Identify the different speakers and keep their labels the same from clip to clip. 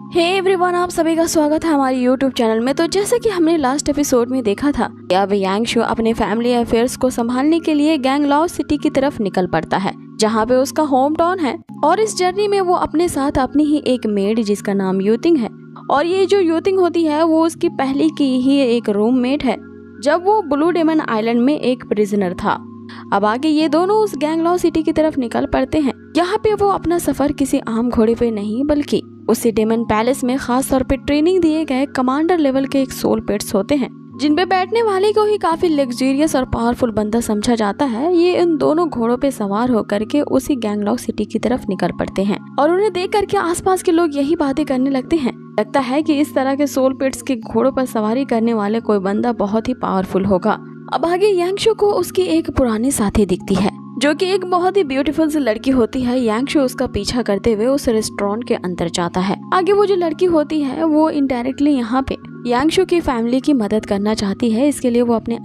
Speaker 1: Hey everyone, आप सभी का स्वागत है हमारे यूट्यूब चैनल में। तो जैसे कि हमने लास्ट एपिसोड में देखा था, अब यांगशु अपने फैमिली अफेयर्स को संभालने के लिए गैंगलॉ सिटी की तरफ निकल पड़ता है, जहाँ पे उसका होम टाउन है। और इस जर्नी में वो अपने साथ अपनी ही एक मेड जिसका नाम यूतिंग है, और ये जो यूतिंग होती है वो उसकी पहले की ही एक रूममेट है जब वो ब्लू डेमन आइलैंड में एक प्रिजनर था। अब आगे ये दोनों उस गैंगलॉ सिटी की तरफ निकल पड़ते हैं। यहाँ पे वो अपना सफर किसी आम घोड़े पे नहीं बल्कि उसी डेमन पैलेस में खास तौर पे ट्रेनिंग दिए गए कमांडर लेवल के एक सोल पेट्स होते हैं, जिन पे बैठने वाले को ही काफी लग्जरियस और पावरफुल बंदा समझा जाता है। ये इन दोनों घोड़ों पे सवार होकर के उसी गैंगलॉ सिटी की तरफ निकल पड़ते हैं और उन्हें देख करके आसपास के लोग यही बातें करने लगते हैं। लगता है कि इस तरह के सोल पेट्स के घोड़ों पर सवारी करने वाले कोई बंदा बहुत ही पावरफुल होगा। अब आगे यांगशु को उसकी एक पुरानी साथी दिखती है जो कि एक बहुत ही ब्यूटीफुल सी लड़की होती है। यांगशु उसका पीछा करते हुए उस रेस्टोरेंट के अंदर जाता है। आगे वो जो लड़की होती है वो इनडायरेक्टली यहाँ पे यांगशु की फैमिली की मदद करना चाहती है। इसलिए वो अपने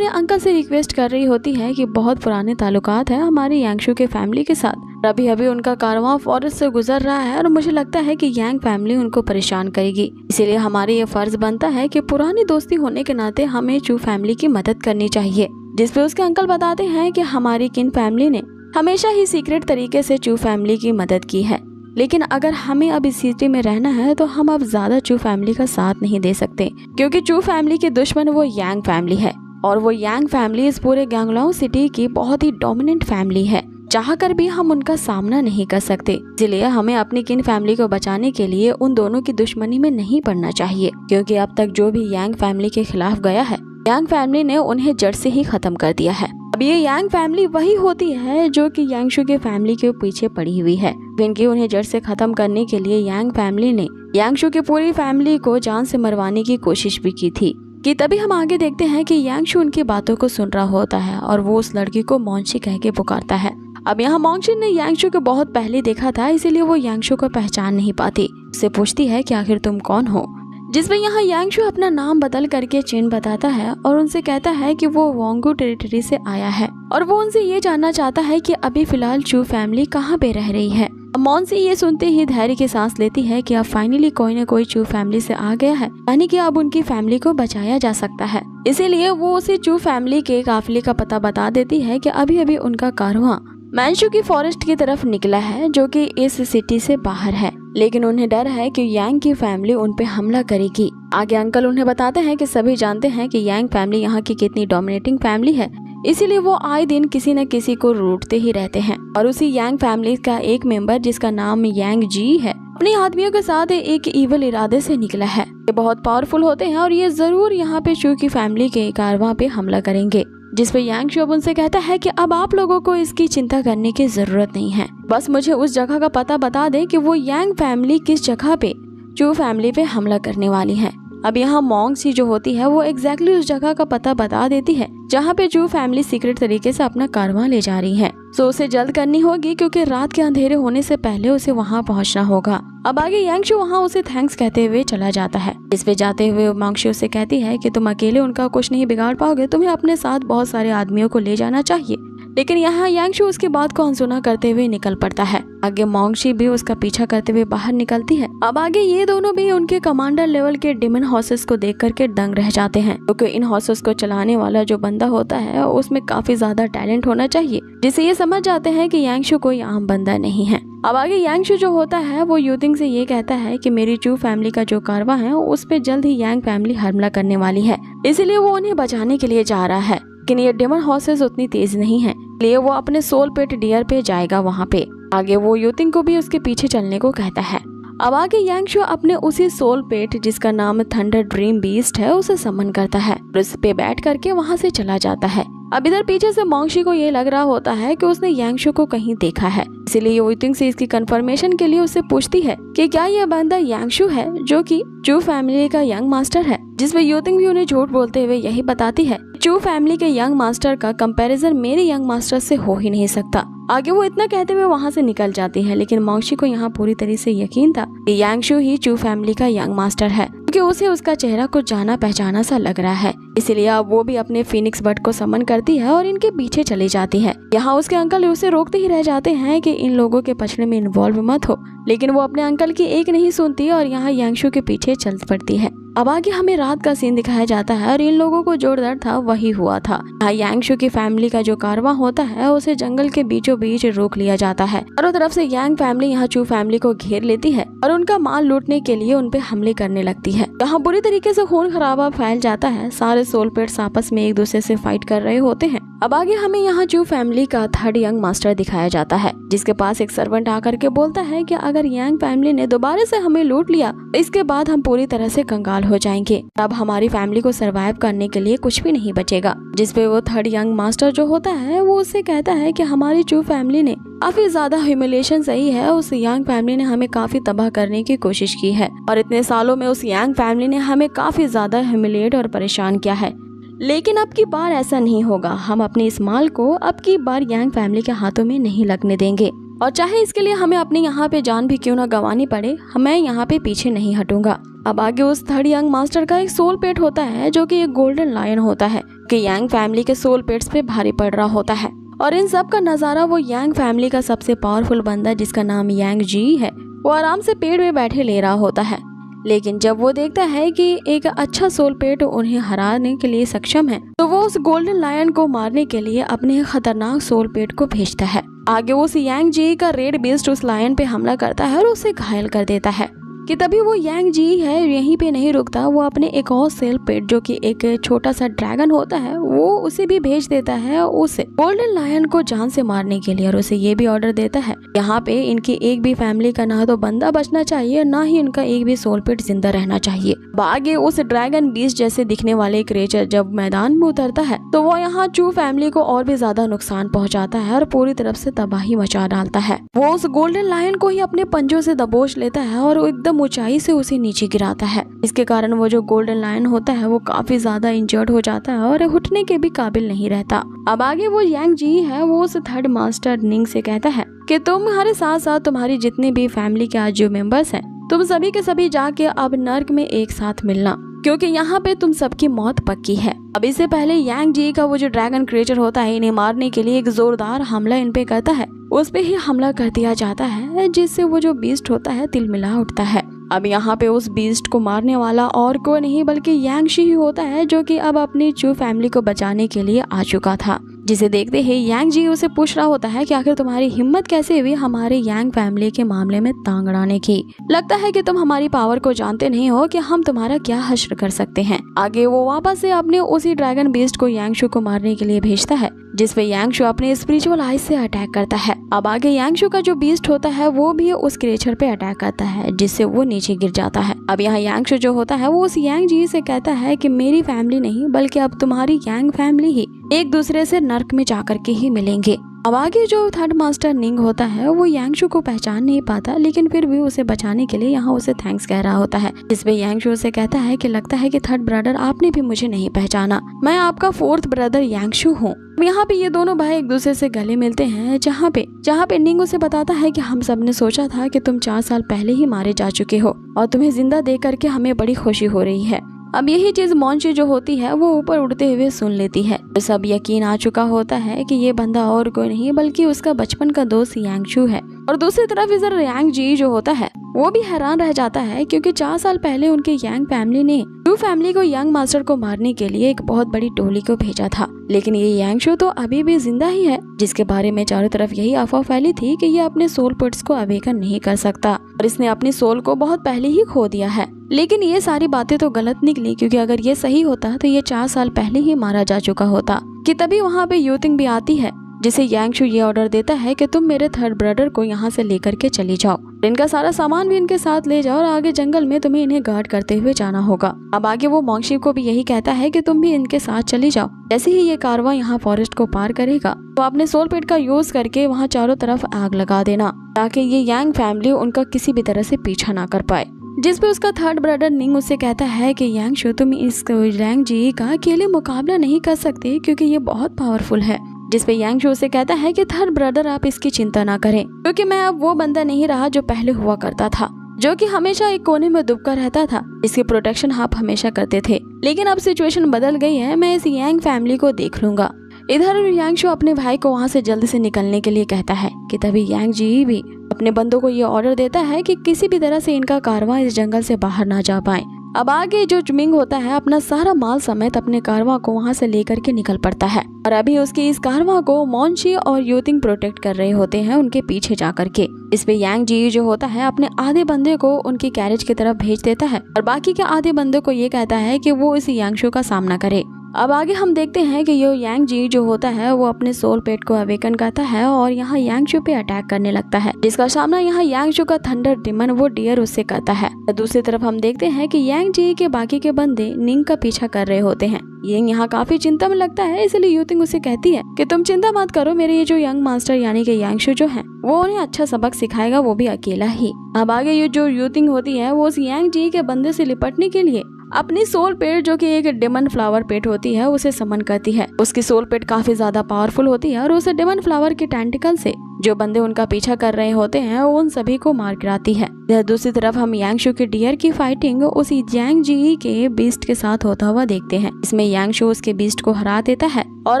Speaker 1: अंकल से रिक्वेस्ट कर रही होती है कि बहुत पुराने ताल्लुकात है हमारे यांगशु के फैमिली के साथ। अभी अभी उनका कारवां फॉरेस्ट से गुजर रहा है और मुझे लगता है कि यांग फैमिली उनको परेशान करेगी। इसीलिए हमारे ये फर्ज बनता है कि पुरानी दोस्ती होने के नाते हमें चू फैमिली की मदद करनी चाहिए। जिसपे उसके अंकल बताते हैं कि हमारी किन फैमिली ने हमेशा ही सीक्रेट तरीके से चू फैमिली की मदद की है, लेकिन अगर हमें अब इस सिटी में रहना है तो हम अब ज्यादा चू फैमिली का साथ नहीं दे सकते, क्योंकि चू फैमिली की दुश्मन वो यांग फैमिली है और वो यांग फैमिली इस पूरे गैंगलॉ सिटी की बहुत ही डोमिनेंट फैमिली है। चाहकर भी हम उनका सामना नहीं कर सकते। इसलिए हमें अपनी किन फैमिली को बचाने के लिए उन दोनों की दुश्मनी में नहीं पड़ना चाहिए, क्योंकि अब तक जो भी यांग फैमिली के खिलाफ गया है यांग फैमिली ने उन्हें जड़ से ही खत्म कर दिया है। अब ये यांग फैमिली वही होती है जो कि यांगशु के फैमिली के पीछे पड़ी हुई है। इनकी उन्हें जड़ से खत्म करने के लिए यांग फैमिली ने यांगशु की पूरी फैमिली को जान से मरवाने की कोशिश भी की थी। कि तभी हम आगे देखते हैं कि यांगशु उनकी बातों को सुन रहा होता है और वो उस लड़की को मोंशी कह के पुकारता है। अब यहाँ मोंशी ने यांगशु को बहुत पहले देखा था, इसीलिए वो यांगशु को पहचान नहीं पाती। उससे पूछती है कि आखिर तुम कौन हो, जिसमें यहाँ यांगशु अपना नाम बदल करके चिन बताता है और उनसे कहता है कि वो वोंगू टेरिटरी से आया है और वो उनसे ये जानना चाहता है कि अभी फिलहाल चू फैमिली कहाँ पे रह रही है। मोंसी ये सुनते ही धैर्य की सांस लेती है कि अब फाइनली कोई न कोई चू फैमिली से आ गया है, यानी कि अब उनकी फैमिली को बचाया जा सकता है। इसीलिए वो उसे चू फैमिली के काफिले का पता बता देती है कि अभी अभी उनका कारवां मैंशु की फॉरेस्ट की तरफ निकला है, जो कि इस सिटी से बाहर है, लेकिन उन्हें डर है कि यांग की फैमिली उन पे हमला करेगी। आगे अंकल उन्हें बताते हैं कि सभी जानते हैं कि यांग फैमिली यहाँ की कितनी डोमिनेटिंग फैमिली है, इसीलिए वो आए दिन किसी न किसी को रूठते ही रहते हैं। और उसी यांग फैमिली का एक मेंबर जिसका नाम यांग जी है अपने आदमियों के साथ एक इवल इरादे से निकला है। ये बहुत पावरफुल होते हैं और ये जरूर यहाँ पे चू की फैमिली के कारवां पे हमला करेंगे। जिसपे यांगशु अब उनसे कहता है कि अब आप लोगों को इसकी चिंता करने की जरूरत नहीं है, बस मुझे उस जगह का पता बता दे कि वो यांग फैमिली किस जगह पे चू फैमिली पे हमला करने वाली है। अब यहाँ मोंगसी जो होती है वो एग्जैक्टली उस जगह का पता बता देती है जहाँ पे चू फैमिली सीक्रेट तरीके से अपना कारवां ले जा रही है। तो उसे जल्द करनी होगी क्योंकि रात के अंधेरे होने से पहले उसे वहाँ पहुँचना होगा। अब आगे यांगशु वहाँ उसे थैंक्स कहते हुए चला जाता है। इस पे जाते हुए मोंगशी उसे कहती है कि तुम अकेले उनका कुछ नहीं बिगाड़ पाओगे, तुम्हें अपने साथ बहुत सारे आदमियों को ले जाना चाहिए। लेकिन यहाँ यांगशु उसकी बात को अनसुना करते हुए निकल पड़ता है। आगे मोंगशी भी उसका पीछा करते हुए बाहर निकलती है। अब आगे ये दोनों भी उनके कमांडर लेवल के डेमन हॉर्सेस को देख करके दंग रह जाते हैं, क्योंकि इन हॉर्सेस को चलाने वाला जो बंदा होता है उसमें काफी ज्यादा टैलेंट होना चाहिए, जिससे ये समझ जाते हैं कि यांगशु कोई आम बंदा नहीं है। अब आगे यांगशु जो होता है वो यूतिंग से ये कहता है कि मेरी चू फैमिली का जो कारवां है उस पे जल्द ही यांग फैमिली हमला करने वाली है, इसीलिए वो उन्हें बचाने के लिए जा रहा है। लेकिन ये डेमन हॉर्सेस उतनी तेज नहीं है, इसलिए वो अपने सोल पेट डियर पे जाएगा वहाँ पे। आगे वो यूतिंग को भी उसके पीछे चलने को कहता है। अब आगे यांगशु अपने उसी सोल पेट जिसका नाम थंडर ड्रीम बीस्ट है उसे समन करता है और उस पे बैठ करके वहाँ से चला जाता है। अब इधर पीछे से मोंगशी को ये लग रहा होता है कि उसने यांगशु को कहीं देखा है, इसीलिए यूतिंग से इसकी कंफर्मेशन के लिए उससे पूछती है कि क्या यह बंदा यांगशु है जो कि चू फैमिली का यंग मास्टर है। जिसमें यूतिंग भी उन्हें झूठ बोलते हुए यही बताती है चू फैमिली के यंग मास्टर का कंपैरिजन मेरे यंग मास्टर से हो ही नहीं सकता। आगे वो इतना कहते हुए वहाँ से निकल जाती है, लेकिन मोंगशी को यहाँ पूरी तरह से यकीन था कि यांगशु ही चू फैमिली का यंग मास्टर है। क्योंकि उसे उसका चेहरा कुछ जाना पहचाना सा लग रहा है। इसलिए अब वो भी अपने फीनिक्स बर्ड को समन करती है और इनके पीछे चली जाती है। यहाँ उसके अंकल उसे रोकते ही रह जाते हैं कि इन लोगों के पछड़े में इन्वॉल्व मत हो, लेकिन वो अपने अंकल की एक नहीं सुनती और यहाँ यांगशु के पीछे चल पड़ती है। अब आगे हमें रात का सीन दिखाया जाता है और इन लोगों को जो डर था वही हुआ था। यहाँ यांगशु की फैमिली का जो कारवां होता है उसे जंगल के बीचों बीच रोक लिया जाता है। चारों तरफ से यांग फैमिली यहाँ चू फैमिली को घेर लेती है और उनका माल लूटने के लिए उन पे हमले करने लगती है। यहाँ बुरी तरीके से खून खराबा फैल जाता है। सारे सोल पेट्स आपस में एक दूसरे से फाइट कर रहे होते हैं। अब आगे हमें यहाँ चू फैमिली का थर्ड यंग मास्टर दिखाया जाता है, जिसके पास एक सर्वेंट आकर के बोलता है कि अगर यांग फैमिली ने दोबारा से हमें लूट लिया तो इसके बाद हम पूरी तरह से कंगाल हो जाएंगे। अब हमारी फैमिली को सरवाइव करने के लिए कुछ भी नहीं बचेगा। जिसपे वो थर्ड यंग मास्टर जो होता है वो उससे कहता है कि हमारी चू फैमिली ने काफी ज्यादा ह्यूमिलेशन सही है। उस यांग फैमिली ने हमें काफी तबाह करने की कोशिश की है और इतने सालों में उस यांग फैमिली ने हमें काफी ज्यादा ह्यूमिलेट और परेशान किया है। लेकिन अब की बार ऐसा नहीं होगा। हम अपने इस माल को अब की बार यांग फैमिली के हाथों में नहीं लगने देंगे और चाहे इसके लिए हमें अपने यहाँ पे जान भी क्यों ना गंवानी पड़े, मैं यहाँ पे पीछे नहीं हटूंगा। अब आगे उस थर्ड यंग मास्टर का एक सोल पेट होता है जो कि एक गोल्डन लायन होता है कि यांग फैमिली के सोल पेट्स पे भारी पड़ रहा होता है और इन सब का नजारा वो यांग फैमिली का सबसे पावरफुल बंदा जिसका नाम यांग जी है वो आराम से पेड़ में बैठे ले रहा होता है। लेकिन जब वो देखता है कि एक अच्छा सोल पेट उन्हें हराने के लिए सक्षम है तो वो उस गोल्डन लायन को मारने के लिए अपने खतरनाक सोल पेट को भेजता है। आगे उस यांग जी का रेड बीस्ट उस लायन पे हमला करता है और उसे घायल कर देता है कि तभी वो यांग जी है यहीं पे नहीं रुकता। वो अपने एक और सेल पेट जो कि एक छोटा सा ड्रैगन होता है वो उसे भी भेज देता है उसे गोल्डन लायन को जान से मारने के लिए और उसे ये भी ऑर्डर देता है यहाँ पे इनकी एक भी फैमिली का ना तो बंदा बचना चाहिए ना ही उनका एक भी सोल पेट जिंदा रहना चाहिए। आगे उस ड्रैगन बीस्ट जैसे दिखने वाले क्रिएचर जब मैदान में उतरता है तो वो यहाँ चू फैमिली को और भी ज्यादा नुकसान पहुँचाता है और पूरी तरफ से तबाही मचा डालता है। वो उस गोल्डन लायन को ही अपने पंजों से दबोच लेता है और एकदम ऊंचाई से उसे नीचे गिराता है। इसके कारण वो जो गोल्डन लायन होता है वो काफी ज्यादा इंजर्ड हो जाता है और उठने के भी काबिल नहीं रहता। अब आगे वो यांग जी है वो उस थर्ड मास्टर निंग से कहता है कि तुम्हारे साथ साथ तुम्हारी जितनी भी फैमिली के आज जो मेंबर्स हैं तुम सभी के सभी जाके अब नर्क में एक साथ मिलना क्योंकि यहाँ पे तुम सबकी मौत पक्की है। अब इससे पहले यांग जी का वो जो ड्रैगन क्रिएचर होता है इन्हें मारने के लिए एक जोरदार हमला इन पे करता है। उस पे ही हमला कर दिया जाता है जिससे वो जो बीस्ट होता है तिलमिला उठता है। अब यहाँ पे उस बीस्ट को मारने वाला और कोई नहीं बल्कि यांगशी ही होता है जो कि अब अपनी चू फैमिली को बचाने के लिए आ चुका था। जिसे देखते ही यांग जी उसे पूछ रहा होता है कि आखिर तुम्हारी हिम्मत कैसे हुई हमारे यांग फैमिली के मामले में टांग अड़ाने की। लगता है कि तुम हमारी पावर को जानते नहीं हो कि हम तुम्हारा क्या हश्र कर सकते हैं। आगे वो वापस से अपने उसी ड्रैगन बीस्ट को यांगशु को मारने के लिए भेजता है जिसपे यांगशु अपने स्पिरिचुअल आइज से अटैक करता है। अब आगे यांगशु का जो बीस्ट होता है वो भी उस क्रिएचर पे अटैक करता है जिससे वो नीचे गिर जाता है। अब यहाँ यांगशु जो होता है वो उस यांग जी से कहता है कि मेरी फैमिली नहीं बल्कि अब तुम्हारी यांग फैमिली ही एक दूसरे से नर्क में जाकर के ही मिलेंगे। अब आगे जो थर्ड मास्टर निंग होता है वो यांगशु को पहचान नहीं पाता लेकिन फिर भी उसे बचाने के लिए यहाँ उसे थैंक्स कह रहा होता है। जिसपे यांगशु उसे कहता है कि लगता है कि थर्ड ब्रदर आपने भी मुझे नहीं पहचाना, मैं आपका फोर्थ ब्रदर यांगशु हूँ। यहाँ पे ये दोनों भाई एक दूसरे से गले मिलते हैं जहाँ पे निंग उसे बताता है कि हम सब ने सोचा था कि तुम 4 साल पहले ही मारे जा चुके हो और तुम्हें जिंदा देख करके हमें बड़ी खुशी हो रही है। अब यही चीज मॉन्ची जो होती है वो ऊपर उड़ते हुए सुन लेती है। तो सब यकीन आ चुका होता है कि ये बंदा और कोई नहीं बल्कि उसका बचपन का दोस्त यांगशु है। और दूसरी तरफ इधर यांग जी जो होता है वो भी हैरान रह जाता है क्योंकि 4 साल पहले उनके यांग फैमिली ने टू फैमिली को यंग मास्टर को मारने के लिए एक बहुत बड़ी टोली को भेजा था, लेकिन ये यांगशु तो अभी भी जिंदा ही है जिसके बारे में चारों तरफ यही अफवाह फैली थी कि ये अपने सोल पेट्स को अवेकन नहीं कर सकता और इसने अपनी सोल को बहुत पहले ही खो दिया है। लेकिन ये सारी बातें तो गलत निकली क्योंकि अगर ये सही होता तो ये 4 साल पहले ही मारा जा चुका होता। कि तभी वहाँ पे यूतिंग भी आती है जिसे यांगशु ये ऑर्डर देता है कि तुम मेरे थर्ड ब्रदर को यहाँ से लेकर के चली जाओ, इनका सारा सामान भी इनके साथ ले जाओ और आगे जंगल में तुम्हें इन्हें गार्ड करते हुए जाना होगा। अब आगे वो मोंगशी को भी यही कहता है कि तुम भी इनके साथ चली जाओ। जैसे ही ये कारवां यहाँ फॉरेस्ट को पार करेगा तो अपने सोल पेट का यूज करके वहाँ चारों तरफ आग लगा देना ताकि ये यांग फैमिली उनका किसी भी तरह से पीछा ना कर पाए। जिस पे उसका थर्ड ब्रदर निंग उससे कहता है कि यांगशु तुम इस यांग जी का अकेले मुकाबला नहीं कर सकते क्योंकि ये बहुत पावरफुल है। जिसपे यांगशु उसे कहता है कि थर्ड ब्रदर आप इसकी चिंता ना करें क्योंकि मैं अब वो बंदा नहीं रहा जो पहले हुआ करता था। जो कि हमेशा एक कोने में दुबका रहता था। इसकी प्रोटेक्शन हाप हमेशा करते थे, लेकिन अब सिचुएशन बदल गई है। मैं इस यांग फैमिली को देख लूंगा। इधर यांगशु अपने भाई को वहाँ से जल्दी से निकलने के लिए कहता है कि तभी यांग जी भी अपने बंदों को ये ऑर्डर देता है कि किसी भी तरह से इनका कारवां इस जंगल से बाहर ना जा पाए। अब आगे जो जुमिंग होता है अपना सारा माल समेत अपने कारवां को वहाँ से लेकर के निकल पड़ता है और अभी उसके इस कारवां को मोंशी और यूतिंग प्रोटेक्ट कर रहे होते हैं उनके पीछे जा करके। इस पे यांग जी जो होता है अपने आधे बंदे को उनकी कैरेज की तरफ भेज देता है और बाकी के आधे बंदे को ये कहता है कि वो इस यांगशु का सामना करे। अब आगे हम देखते हैं कि ये यांग जी जो होता है वो अपने सोल पेट को अवेकन करता है और यहाँ यांगशु पे अटैक करने लगता है, जिसका सामना यहाँ यांगशु का थंडर डिमन वो डियर उससे करता है। दूसरी तरफ हम देखते हैं कि यांग जी के बाकी के बंदे निंग का पीछा कर रहे होते हैं। ये यहाँ काफी चिंता में लगता है, इसलिए यूतिंग उसे कहती है कि तुम चिंता मत करो, मेरे ये जो यंग मास्टर यानी कि यांगशु जो है वो उन्हें अच्छा सबक सिखाएगा, वो भी अकेला ही। अब आगे ये जो यूतिंग होती है वो उस यांग जी के बंदे से निपटने के लिए अपनी सोल पेट जो कि एक डेमन फ्लावर पेट होती है उसे समन करती है। उसकी सोल पेट काफी ज्यादा पावरफुल होती है और उसे डेमन फ्लावर के टेंटिकल से जो बंदे उनका पीछा कर रहे होते हैं उन सभी को मार गिराती है। दूसरी तरफ हम यांगशु के डियर की फाइटिंग उसी यांग जी के बीस्ट के साथ होता हुआ देखते हैं। इसमें यांगशु उसके बीस्ट को हरा देता है और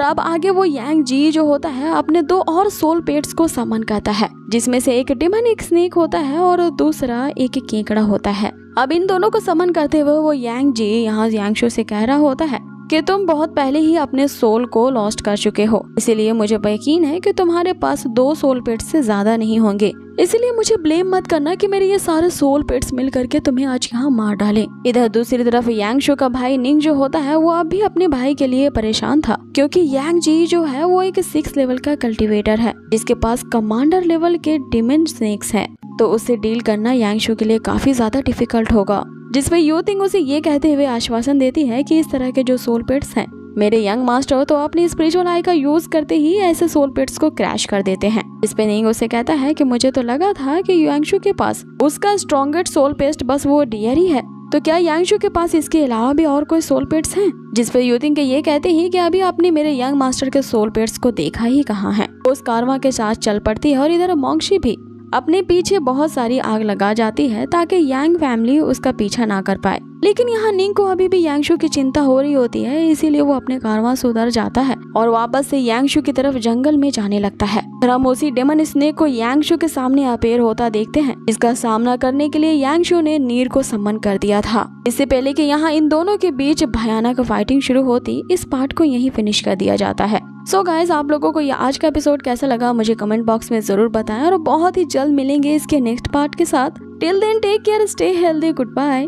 Speaker 1: अब आगे वो यांग जी जो होता है अपने 2 और सोल पेट्स को समन करता है, जिसमें से एक डेमनिक स्नेक होता है और दूसरा एक केकड़ा होता है। अब इन दोनों को समन करते हुए वो यांग जी यहाँ यांगशु से कह रहा होता है कि तुम बहुत पहले ही अपने सोल को लॉस्ट कर चुके हो, इसीलिए मुझे यकीन है कि तुम्हारे पास 2 सोल पेट्स से ज्यादा नहीं होंगे, इसलिए मुझे ब्लेम मत करना कि मेरे ये सारे सोल पेट्स मिल करके तुम्हें आज यहाँ मार डालें। इधर दूसरी तरफ यांगशु का भाई निंग जो होता है वो अब भी अपने भाई के लिए परेशान था, क्योंकि यांग जी जो है वो एक 6 लेवल का कल्टिवेटर है जिसके पास कमांडर लेवल के डिमन स्नेक्स है, तो उससे डील करना यांगशु के लिए काफी ज्यादा डिफिकल्ट होगा। जिसमें यूतिंग उसे ये कहते हुए आश्वासन देती है कि इस तरह के जो सोल पेट्स हैं मेरे यंग मास्टर तो अपनी स्पिरिचुअल आई का यूज करते ही ऐसे सोल पेट्स को क्रैश कर देते हैं। इस पे निंग उसे कहता है कि मुझे तो लगा था कि यांगशु के पास उसका स्ट्रॉन्गेस्ट सोल पेस्ट बस वो डियर ही है, तो क्या यांगशु के पास इसके अलावा भी और कोई सोल पेट्स हैं? जिस पे यूतिंग के ये कहते ही कि अभी आपने मेरे यंग मास्टर के सोल पेट्स को देखा ही कहाँ है। उस कारवां के साथ चल पड़ती है और इधर मोंक्षी भी अपने पीछे बहुत सारी आग लगा जाती है ताकि यांग फैमिली उसका पीछा ना कर पाए। लेकिन यहाँ निंग को अभी भी यांगशु की चिंता हो रही होती है, इसीलिए वो अपने कारवां से उधर जाता है और वापस से यांगशु की तरफ जंगल में जाने लगता है। हम उसी डेमन स्नेक को यांगशु के सामने अपेयर होता देखते हैं। इसका सामना करने के लिए यांगशु ने नीर को सम्मन कर दिया था। इससे पहले कि यहाँ इन दोनों के बीच भयानक फाइटिंग शुरू होती, इस पार्ट को यहीं फिनिश कर दिया जाता है। सो गाइस, आप लोगों को ये आज का एपिसोड कैसा लगा मुझे कमेंट बॉक्स में जरूर बताएं और बहुत ही जल्द मिलेंगे इसके नेक्स्ट पार्ट के साथ। Till then take care, stay healthy, good bye.